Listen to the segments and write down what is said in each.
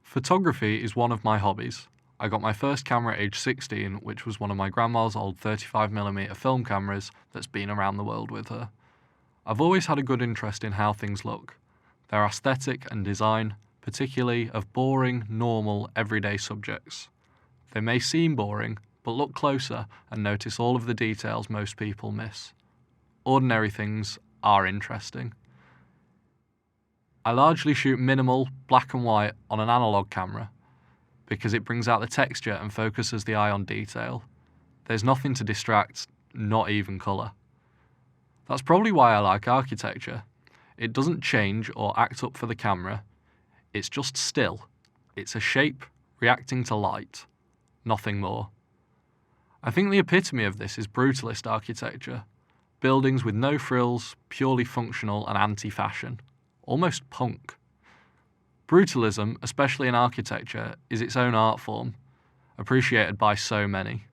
Photography is one of my hobbies. I got my first camera at age 16, which was one of my grandma's old 35mm film cameras that's been around the world with her. I've always had a good interest in how things look, their aesthetic and design, particularly of boring, normal, everyday subjects. They may seem boring, but look closer and notice all of the details most people miss. Ordinary things are interesting. I largely shoot minimal, black and white on an analog camera because it brings out the texture and focuses the eye on detail. There's nothing to distract, not even colour. That's probably why I like architecture. It doesn't change or act up for the camera. It's just still. It's a shape reacting to light. Nothing more. I think the epitome of this is Brutalist architecture. Buildings with no frills, purely functional and anti-fashion. Almost punk. Brutalism, especially in architecture, is its own art form, appreciated by so many.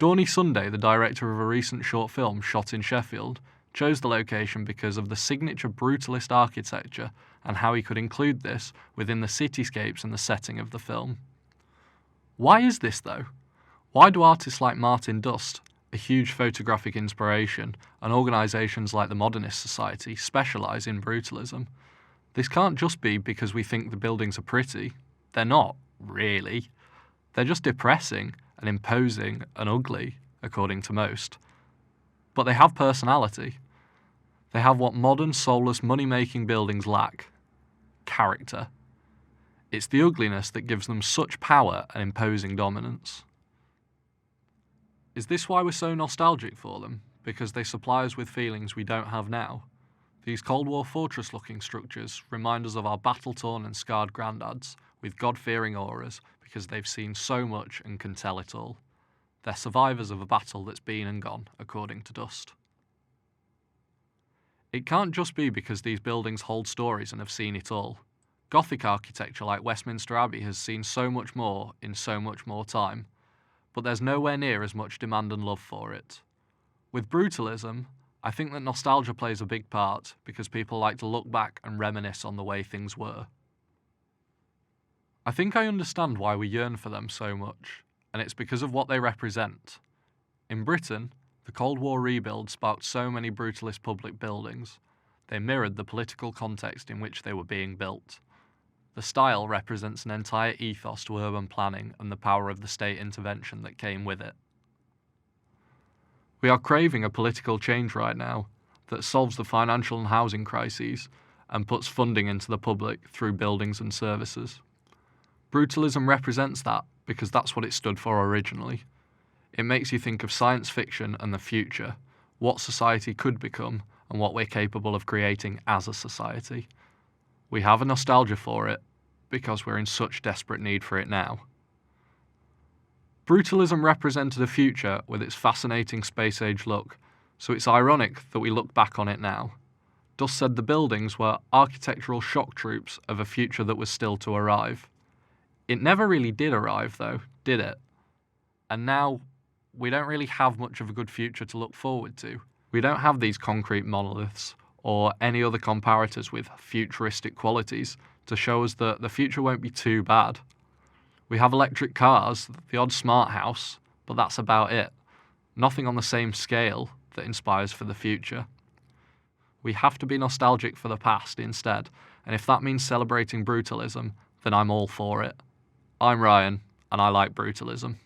Dorney Sunday, the director of a recent short film shot in Sheffield, chose the location because of the signature brutalist architecture and how he could include this within the cityscapes and the setting of the film. Why is this though? Why do artists like Martin Dust, a huge photographic inspiration, and organisations like the Modernist Society specialise in brutalism? This can't just be because we think the buildings are pretty. They're not, really. They're just depressing and imposing and ugly, according to most. But they have personality. They have what modern, soulless, money-making buildings lack. Character. It's the ugliness that gives them such power and imposing dominance. Is this why we're so nostalgic for them? Because they supply us with feelings we don't have now? These Cold War fortress-looking structures remind us of our battle-torn and scarred granddads with God-fearing auras because they've seen so much and can tell it all. They're survivors of a battle that's been and gone, according to Dust. It can't just be because these buildings hold stories and have seen it all. Gothic architecture like Westminster Abbey has seen so much more in so much more time, but there's nowhere near as much demand and love for it. With brutalism, I think that nostalgia plays a big part because people like to look back and reminisce on the way things were. I think I understand why we yearn for them so much, and it's because of what they represent. In Britain, the Cold War rebuild sparked so many brutalist public buildings. They mirrored the political context in which they were being built. The style represents an entire ethos to urban planning and the power of the state intervention that came with it. We are craving a political change right now that solves the financial and housing crises and puts funding into the public through buildings and services. Brutalism represents that because that's what it stood for originally. It makes you think of science fiction and the future, what society could become and what we're capable of creating as a society. We have a nostalgia for it because we're in such desperate need for it now. Brutalism represented a future with its fascinating space-age look, so it's ironic that we look back on it now. Dust said the buildings were architectural shock troops of a future that was still to arrive. It never really did arrive though, did it? And now, we don't really have much of a good future to look forward to. We don't have these concrete monoliths or any other comparators with futuristic qualities to show us that the future won't be too bad. We have electric cars, the odd smart house, but that's about it. Nothing on the same scale that inspires for the future. We have to be nostalgic for the past instead, and if that means celebrating brutalism, then I'm all for it. I'm Ryan, and I like brutalism.